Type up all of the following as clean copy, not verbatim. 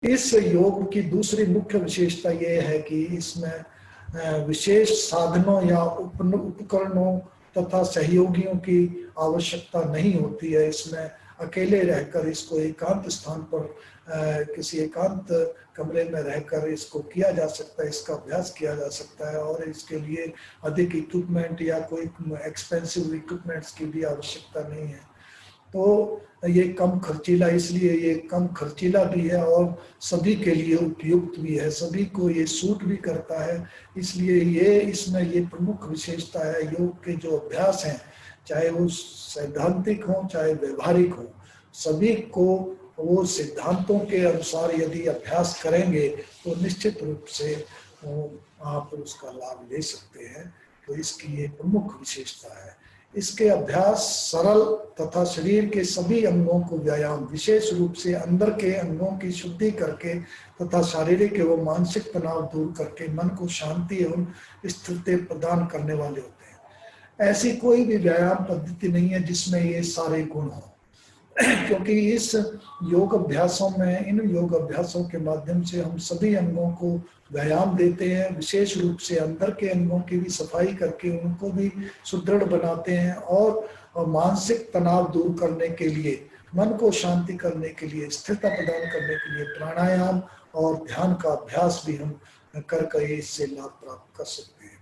इस योग की दूसरी मुख्य विशेषता ये है कि इसमें विशेष साधनों या उपकरणों तथा सहयोगियों की आवश्यकता नहीं होती है। इसमें अकेले रहकर इसको एकांत स्थान पर किसी एकांत कमरे में रहकर इसको किया जा सकता है, इसका अभ्यास किया जा सकता है और इसके लिए अधिक इक्विपमेंट या कोई एक्सपेंसिव इक्विपमेंट्स की भी आवश्यकता नहीं है। तो ये कम खर्चीला, इसलिए ये कम खर्चीला भी है और सभी के लिए उपयुक्त भी है, सभी को ये सूट भी करता है। इसलिए ये इसमें ये प्रमुख विशेषता है। योग के जो अभ्यास हैं, चाहे वो सैद्धांतिक हो चाहे व्यवहारिक हो, सभी को वो सिद्धांतों के अनुसार यदि अभ्यास करेंगे तो निश्चित रूप से आप उसका लाभ ले सकते हैं। तो इसकी ये प्रमुख विशेषता है। इसके अभ्यास सरल तथा शरीर के सभी अंगों को व्यायाम, विशेष रूप से अंदर के अंगों की शुद्धि करके तथा शारीरिक एवं मानसिक तनाव दूर करके मन को शांति एवं स्थिरता प्रदान करने वाले होते हैं। ऐसी कोई भी व्यायाम पद्धति नहीं है जिसमें ये सारे गुण हो, क्योंकि इस योग अभ्यासों में, इन योग अभ्यासों के माध्यम से हम सभी अंगों को व्यायाम देते हैं। विशेष रूप से अंदर के अंगों की भी सफाई करके उनको भी सुदृढ़ बनाते हैं और मानसिक तनाव दूर करने के लिए, मन को शांति करने के लिए, स्थिरता प्रदान करने के लिए प्राणायाम और ध्यान का अभ्यास भी हम करके इससे लाभ प्राप्त कर सकते हैं।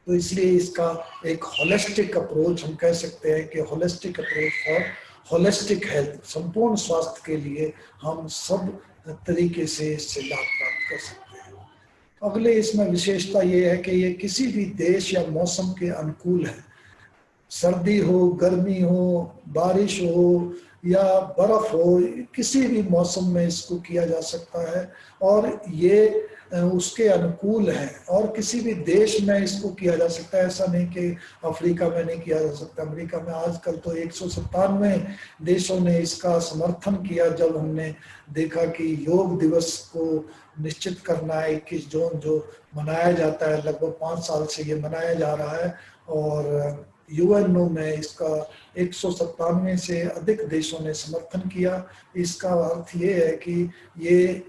तो इसलिए इसका एक होलिस्टिक अप्रोच हम कह सकते हैं कि holistic approach for holistic health, संपूर्ण स्वास्थ्य के लिए हम सब तरीके से इससे लाभ प्राप्त कर सकते हैं। अगले इसमें विशेषता ये है कि ये किसी भी देश या मौसम के अनुकूल है। सर्दी हो, गर्मी हो, बारिश हो या बर्फ हो, किसी भी मौसम में इसको किया जा सकता है और ये उसके अनुकूल है। और किसी भी देश में इसको किया जा सकता है, ऐसा नहीं कि अफ्रीका में नहीं किया जा सकता। अमेरिका में आजकल तो 197 देशों ने इसका समर्थन किया जब हमने देखा कि योग दिवस को निश्चित करना है 21 जून जो मनाया जाता है, लगभग 5 साल से ये मनाया जा रहा है और यूएनओ में इसका 197 से अधिक देशों ने समर्थन किया। इसका अर्थ ये है कि ये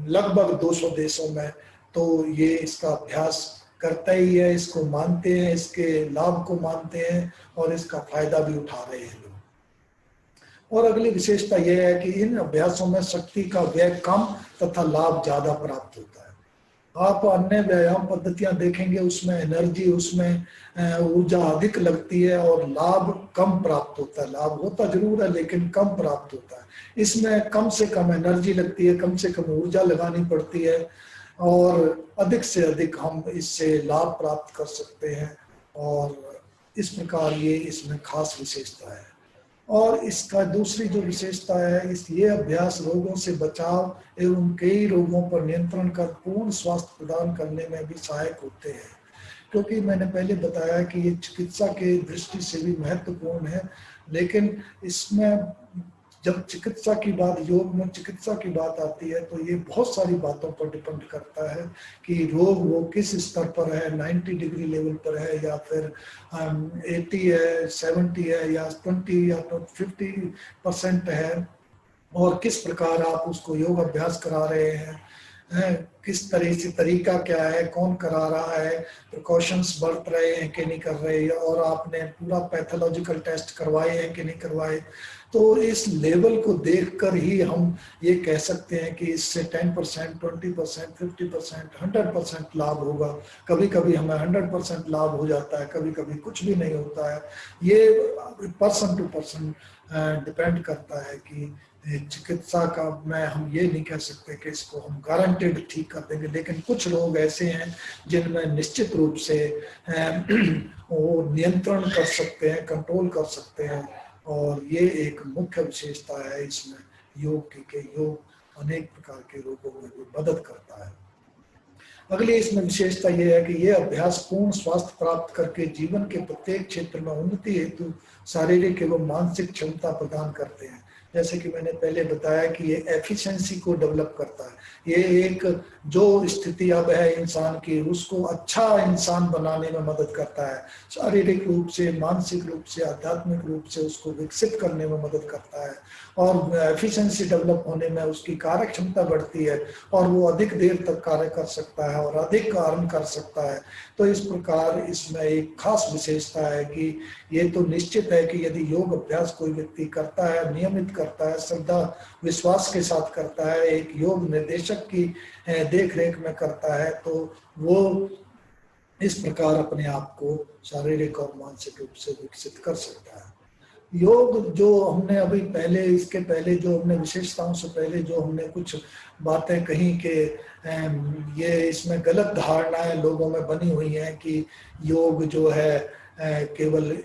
लगभग 200 देशों में तो ये इसका अभ्यास करता ही है, इसको मानते हैं, इसके लाभ को मानते हैं और इसका फायदा भी उठा रहे हैं लोग। और अगली विशेषता यह है कि इन अभ्यासों में शक्ति का व्यय कम तथा लाभ ज्यादा प्राप्त होता है। आप अन्य व्यायाम पद्धतियां देखेंगे, उसमें एनर्जी, उसमें ऊर्जा अधिक लगती है और लाभ कम प्राप्त होता है। लाभ होता जरूर है लेकिन कम प्राप्त होता है। इसमें कम से कम एनर्जी लगती है, कम से कम ऊर्जा लगानी पड़ती है और अधिक से अधिक हम इससे लाभ प्राप्त कर सकते हैं और इस प्रकार ये इसमें खास विशेषता है। और इसका दूसरी जो विशेषता है, इस ये अभ्यास रोगों से बचाव एवं कई रोगों पर नियंत्रण कर पूर्ण स्वास्थ्य प्रदान करने में भी सहायक होते हैं। क्योंकि मैंने पहले बताया कि ये चिकित्सा के दृष्टि से भी महत्वपूर्ण है, लेकिन इसमें जब चिकित्सा की बात, योग में चिकित्सा की बात आती है तो ये बहुत सारी बातों पर डिपेंड करता है कि रोग वो किस स्तर पर है, 90 डिग्री लेवल पर है या फिर 80 है, 70 है या 20 या 50% है और किस प्रकार आप उसको योग अभ्यास करा रहे हैं, किस तरह से तरीका क्या है, कौन करा रहा है, प्रिकॉशंस बरत रहे हैं कि नहीं कर रहे और आपने पूरा पैथोलॉजिकल टेस्ट करवाए हैं कि नहीं करवाए। तो इस लेवल को देखकर ही हम ये कह सकते हैं कि इससे 10%, 20%, 50%, 100% लाभ होगा। कभी कभी हमें 100% लाभ हो जाता है, कभी कभी कुछ भी नहीं होता है। ये पर्सन टू पर्सन डिपेंड करता है कि चिकित्सा का मैं हम ये नहीं कह सकते कि इसको हम गारंटेड ठीक कर देंगे, लेकिन कुछ लोग ऐसे हैं जिनमें निश्चित रूप से वो नियंत्रण कर सकते हैं, कंट्रोल कर सकते हैं और ये एक मुख्य विशेषता है इसमें योग की कि योग अनेक प्रकार के रोगों में भी मदद करता है। अगली इसमें विशेषता यह है कि यह अभ्यास पूर्ण स्वास्थ्य प्राप्त करके जीवन के प्रत्येक क्षेत्र में उन्नति हेतु शारीरिक एवं मानसिक क्षमता प्रदान करते हैं। जैसे कि मैंने पहले बताया कि ये एफिशिएंसी को डेवलप करता है। ये एक जो स्थिति अब है इंसान की, उसको अच्छा इंसान बनाने में मदद करता है। शारीरिक रूप से, मानसिक रूप से, आध्यात्मिक रूप से उसको विकसित करने में मदद करता है और एफिशिएंसी डेवलप होने में उसकी कार्य क्षमता बढ़ती है और वो अधिक देर तक कार्य कर सकता है और अधिक अर्न कर सकता है। तो इस प्रकार इसमें एक खास विशेषता है कि ये तो निश्चित है कि यदि योग अभ्यास कोई व्यक्ति करता है, नियमित करता है, श्रद्धा विश्वास के साथ करता है, एक योग निर्देशक की देख रेख में करता है, तो वो इस प्रकार अपने आप को शारीरिक और मानसिक रूप से विकसित कर सकता है। योग जो हमने अभी पहले, इसके पहले जो हमने विशेषताओं से पहले जो हमने कुछ बातें कही कि ये इसमें गलत धारणाएं लोगों में बनी हुई हैं कि योग जो है केवल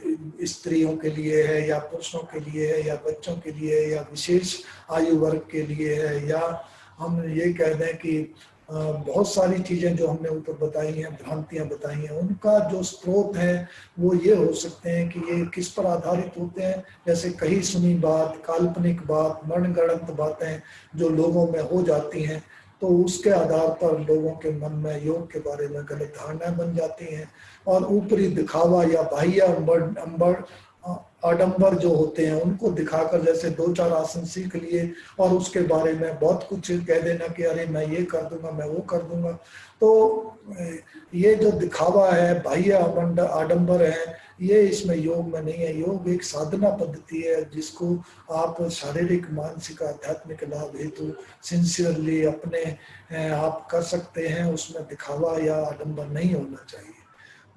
स्त्रियों के लिए है या पुरुषों के लिए है या बच्चों के लिए है या विशेष आयु वर्ग के लिए है, या हम ये कह दें कि बहुत सारी चीजें जो हमने ऊपर बताई हैं, भ्रांतियां बताई हैं, उनका जो स्रोत है वो ये हो सकते हैं कि ये किस पर आधारित होते हैं। जैसे कही सुनी बात, काल्पनिक बात, मनगढ़ंत बातें जो लोगों में हो जाती हैं, तो उसके आधार पर लोगों के मन में योग के बारे में गलत धारणाएं बन जाती हैं और ऊपरी दिखावा या बाह्य आडंबर जो होते हैं उनको दिखाकर, जैसे 2-4 आसन सीख लिए और उसके बारे में बहुत कुछ कह देना कि अरे मैं ये कर दूंगा, मैं वो कर दूंगा, तो ये जो दिखावा है, बाह्य आडंबर है, ये इसमें योग में नहीं है। योग एक साधना पद्धति है जिसको आप शारीरिक, मानसिक, आध्यात्मिक लाभ हेतु सिंसियरली अपने आप कर सकते हैं। उसमें दिखावा या आडंबर नहीं होना चाहिए।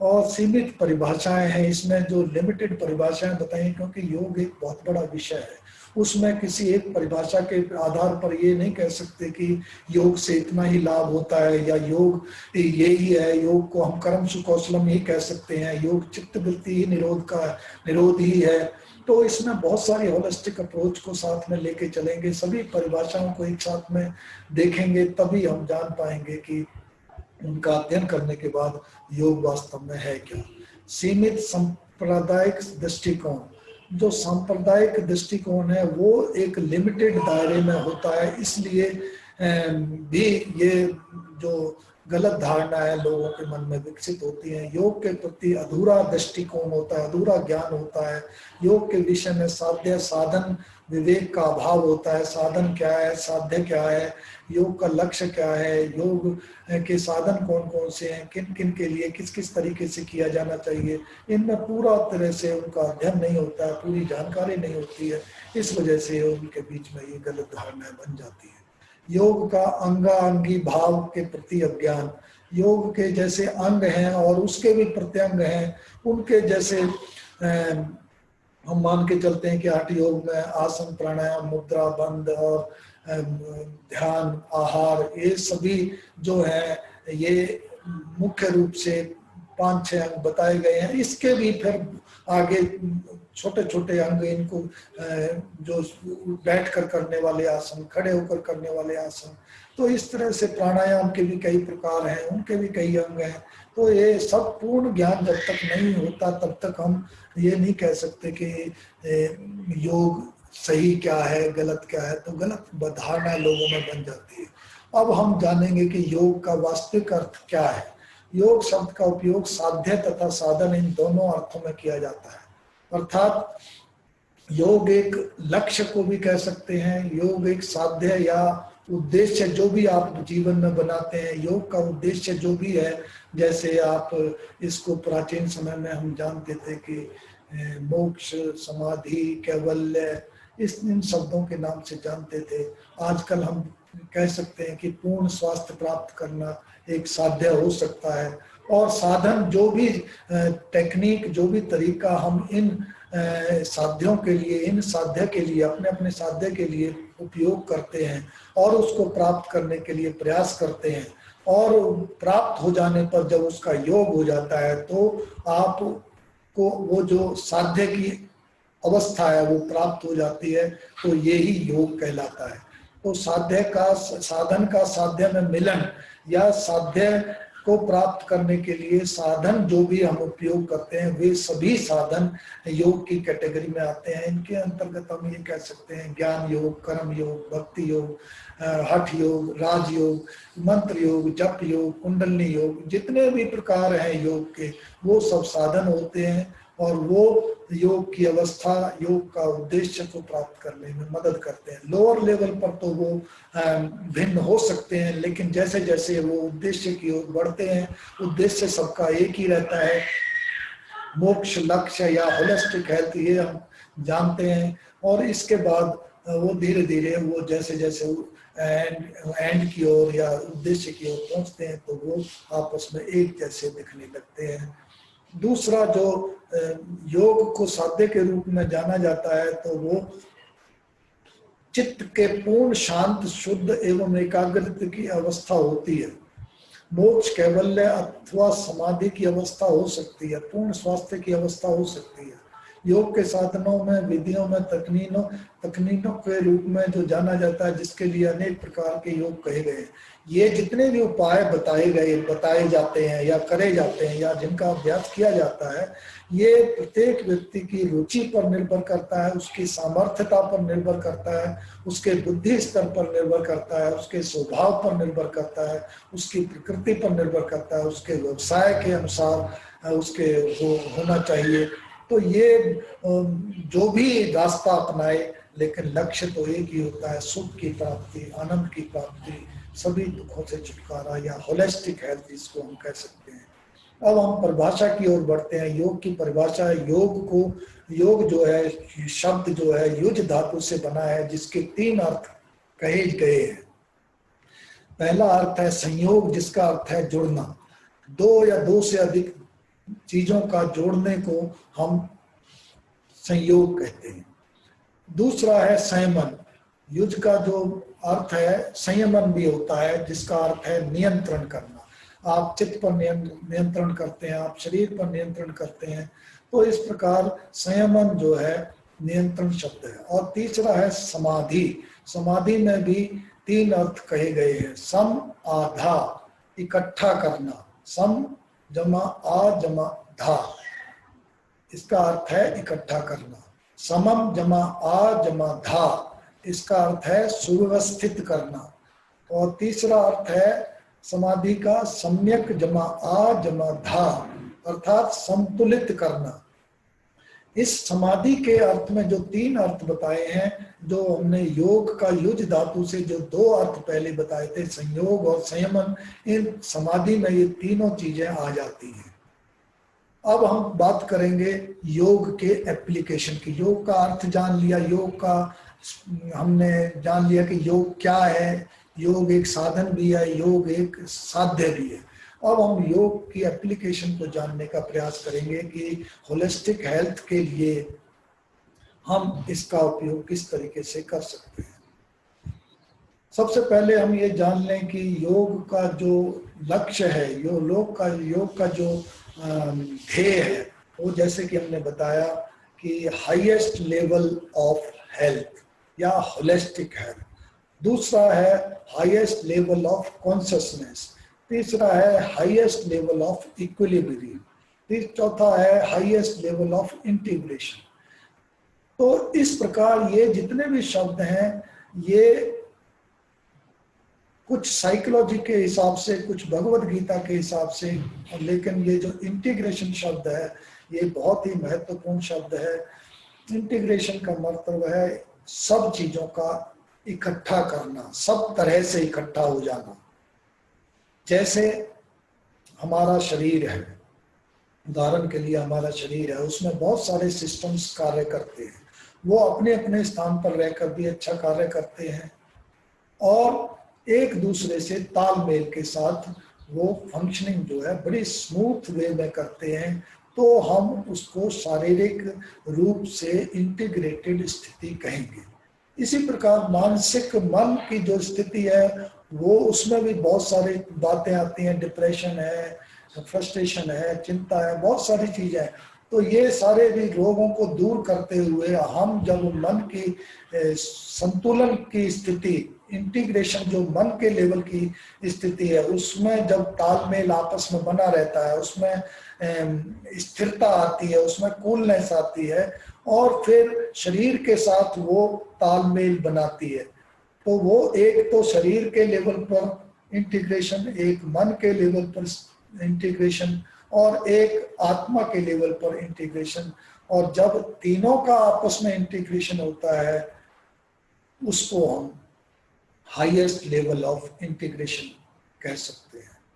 और सीमित परिभाषाएं हैं इसमें, जो लिमिटेड परिभाषाएं बताई, क्योंकि योग एक बहुत बड़ा विषय है। उसमें किसी एक परिभाषा के आधार पर ये नहीं कह सकते कि योग से इतना ही लाभ होता है या योग ये ही है। योग को हम कर्म सुकौशलम ही कह सकते हैं, योग चित्तवृत्ति ही निरोध ही है। तो इसमें बहुत सारी होलिस्टिक अप्रोच को साथ में लेके चलेंगे, सभी परिभाषाओं को एक साथ में देखेंगे, तभी हम जान पाएंगे कि उनका अध्ययन करने के बाद योग वास्तव में है क्या। सीमित सांप्रदायिक दृष्टिकोण, जो सांप्रदायिक दृष्टिकोण है वो एक लिमिटेड दायरे में होता है, इसलिए भी ये जो गलत धारणा है लोगों के मन में विकसित होती है। योग के प्रति अधूरा दृष्टिकोण होता है, अधूरा ज्ञान होता है। योग के विषय में साध्य साधन विवेक का अभाव होता है। साधन क्या है, साध्य क्या है, योग का लक्ष्य क्या है, योग के साधन कौन कौन से हैं, किन किन के लिए किस किस तरीके से किया जाना चाहिए, इनमें पूरा तरह से उनका अध्ययन नहीं होता है, पूरी जानकारी नहीं होती है। इस वजह से उनके बीच में ये गलत धारणाएं बन जाती है। योग का अंगांगी भाव के प्रति अज्ञान, योग के जैसे अंग हैं और उसके भी प्रत्यंग हैं, उनके जैसे हम मान के चलते हैं कि हठ योग में आसन, प्राणायाम, मुद्रा, बंद और ध्यान, आहार, ये सभी जो है ये मुख्य रूप से 5-6 अंग बताए गए हैं। इसके भी फिर आगे छोटे छोटे अंग, इनको जो बैठ कर करने वाले आसन, खड़े होकर करने वाले आसन, तो इस तरह से प्राणायाम के भी कई प्रकार हैं, उनके भी कई अंग हैं। तो ये सब पूर्ण ज्ञान जब तक नहीं होता तब तक हम ये नहीं कह सकते कि योग सही क्या है, गलत क्या है। तो गलत धारणा लोगों में बन जाती है। अब हम जानेंगे कि योग का वास्तविक अर्थ क्या है। योग शब्द का उपयोग साध्य तथा साधन, इन दोनों अर्थों में किया जाता है। अर्थात योग एक लक्ष्य को भी कह सकते हैं, योग एक साध्य या उद्देश्य जो भी आप जीवन में बनाते हैं, योग का उद्देश्य जो भी है, जैसे आप इसको प्राचीन समय में हम जानते थे कि मोक्ष, समाधि, कैवल्य, इन शब्दों के नाम से जानते थे। आजकल हम कह सकते हैं कि पूर्ण स्वास्थ्य प्राप्त करना एक साध्य हो सकता है। और साधन जो भी टेक्निक, जो भी तरीका हम इन साध्यों के लिए, इन साध्य के लिए, अपने अपने साध्य के लिए उपयोग करते हैं और उसको प्राप्त करने के लिए प्रयास करते हैं, और प्राप्त हो जाने पर जब उसका योग हो जाता है तो आपको वो जो साध्य की अवस्था है वो प्राप्त हो जाती है, तो यही योग कहलाता है। तो साध्य का, साधन का साध्य में मिलन, या साध्य को प्राप्त करने के लिए साधन जो भी हम उपयोग करते हैं वे सभी साधन योग की कैटेगरी में आते हैं। इनके अंतर्गत हम ये कह सकते हैं ज्ञान योग, कर्म योग, भक्ति योग, हठ योग, राजयोग, मंत्र योग, जप योग, कुंडलनी योग, जितने भी प्रकार हैं योग के, वो सब साधन होते हैं। और वो योग की अवस्था, योग का उद्देश्य को प्राप्त करने में मदद करते हैं। लोअर लेवल पर तो वो भिन्न हो सकते हैं, लेकिन जैसे जैसे वो उद्देश्य की ओर बढ़ते हैं, उद्देश्य सबका एक ही रहता है, मोक्ष, लक्ष्य या होलिस्टिक हेल्थ, ये हम जानते हैं। और इसके बाद वो धीरे धीरे वो जैसे जैसे एंड की ओर या उद्देश्य की ओर पहुंचते हैं तो वो आपस में एक जैसे दिखने लगते हैं। दूसरा जो योग को साध्य के रूप में जाना जाता है तो वो चित्त के पूर्ण शांत, शुद्ध एवं एकाग्रता की अवस्था होती है। मोक्ष, कैवल्य अथवा समाधि की अवस्था हो सकती है, पूर्ण स्वास्थ्य की अवस्था हो सकती है। योग के साधनों में, विधियों में, तकनीकों के रूप में जो जाना जाता है, जिसके लिए अनेक प्रकार के योग कहे गए, ये जितने भी उपाय बताए जाते हैं या करे जाते हैं या जिनका अभ्यास किया जाता है, ये प्रत्येक व्यक्ति की रुचि पर निर्भर करता है, उसकी सामर्थ्यता पर निर्भर करता है, उसके बुद्धि स्तर पर निर्भर करता है, उसके स्वभाव पर निर्भर करता है, उसकी प्रकृति पर निर्भर करता है, उसके व्यवसाय के अनुसार उसके होना चाहिए। तो ये जो भी रास्ता अपनाए, लेकिन लक्ष्य तो एक ही होता है, सुख की प्राप्ति, आनंद की प्राप्ति, सभी दुखों से छुटकारा, या होलिस्टिक हेल्थ इसको हम कह सकते हैं। अब हम परिभाषा की ओर बढ़ते हैं। योग की परिभाषा, योग जो है, शब्द जो है युज धातु से बना है, जिसके 3 अर्थ कहे गए हैं। पहला अर्थ है संयोग, जिसका अर्थ है जुड़ना, 2 या 2 से अधिक चीजों का जोड़ने को हम संयोग कहते हैं। दूसरा है संयमन, युज का जो अर्थ है संयमन भी होता है, जिसका अर्थ है नियंत्रण करना। आप चित्त पर नियंत्रण करते हैं, आप शरीर पर नियंत्रण करते हैं, तो इस प्रकार संयमन जो है नियंत्रण शब्द है। और तीसरा है समाधि। समाधि में भी 3 अर्थ कहे गए हैं। सम, आधा, इकट्ठा करना। सम जमा आ जमा धा, इसका अर्थ है इकट्ठा करना। समम जमा आ जमा धा, इसका अर्थ है सुव्यवस्थित करना। और तीसरा अर्थ है समाधि का सम्यक जमा आ जमा धा, अर्थात संतुलित करना। इस समाधि के अर्थ में जो 3 अर्थ बताए हैं, जो हमने योग का युज धातु से जो 2 अर्थ पहले बताए थे, संयोग और संयमन, इन समाधि में ये तीनों चीजें आ जाती हैं। अब हम बात करेंगे योग के एप्लीकेशन की। योग का अर्थ जान लिया, योग का हमने जान लिया कि योग क्या है, योग एक साधन भी है, योग एक साध्य भी है। अब हम योग की एप्लीकेशन को जानने का प्रयास करेंगे कि होलिस्टिक हेल्थ के लिए हम इसका उपयोग किस तरीके से कर सकते हैं। सबसे पहले हम ये जान लें कि योग का जो लक्ष्य है, योग का जो ध्येय है, वो जैसे कि हमने बताया कि हाईएस्ट लेवल ऑफ हेल्थ या होलिस्टिक हेल्थ। दूसरा है हाईएस्ट लेवल ऑफ कॉन्शियसनेस। तीसरा है हाईएस्ट लेवल ऑफ इक्विलिब्रियम। चौथा है हाईएस्ट लेवल ऑफ इंटीग्रेशन। तो इस प्रकार ये जितने भी शब्द हैं, ये कुछ साइकोलॉजी के हिसाब से, कुछ भगवत गीता के हिसाब से, लेकिन ये जो इंटीग्रेशन शब्द है, ये बहुत ही महत्वपूर्ण शब्द है। इंटीग्रेशन का मतलब है सब चीजों का इकट्ठा करना, सब तरह से इकट्ठा हो जाना। जैसे हमारा शरीर है, उदाहरण के लिए हमारा शरीर है, उसमें बहुत सारे सिस्टम्स कार्य करते हैं, वो अपने अपने स्थान पर रहकर भी अच्छा कार्य करते हैं और एक दूसरे से तालमेल के साथ वो फंक्शनिंग जो है बड़ी स्मूथ वे में करते हैं। तो हम उसको शारीरिक रूप से इंटीग्रेटेड स्थिति कहेंगे। इसी प्रकार मानसिक मन की जो स्थिति है, वो उसमें भी बहुत सारी बातें आती हैं, डिप्रेशन है, फ्रस्ट्रेशन है, चिंता है, बहुत सारी चीजें हैं। तो ये सारे भी रोगों को दूर करते हुए हम जब मन की संतुलन की स्थिति, इंटीग्रेशन जो मन के लेवल की स्थिति है, उसमें जब तालमेल आपस में बना रहता है, उसमें स्थिरता आती है, उसमें कूलनेस आती है और फिर शरीर के साथ वो तालमेल बनाती है, तो वो एक तो शरीर के लेवल पर इंटीग्रेशन, एक मन के लेवल पर इंटीग्रेशन और एक आत्मा के लेवल पर इंटीग्रेशन। और जब तीनों का आपस में इंटीग्रेशन होता है उसको हम हाईएस्ट लेवल ऑफ इंटीग्रेशन कह सकते हैं।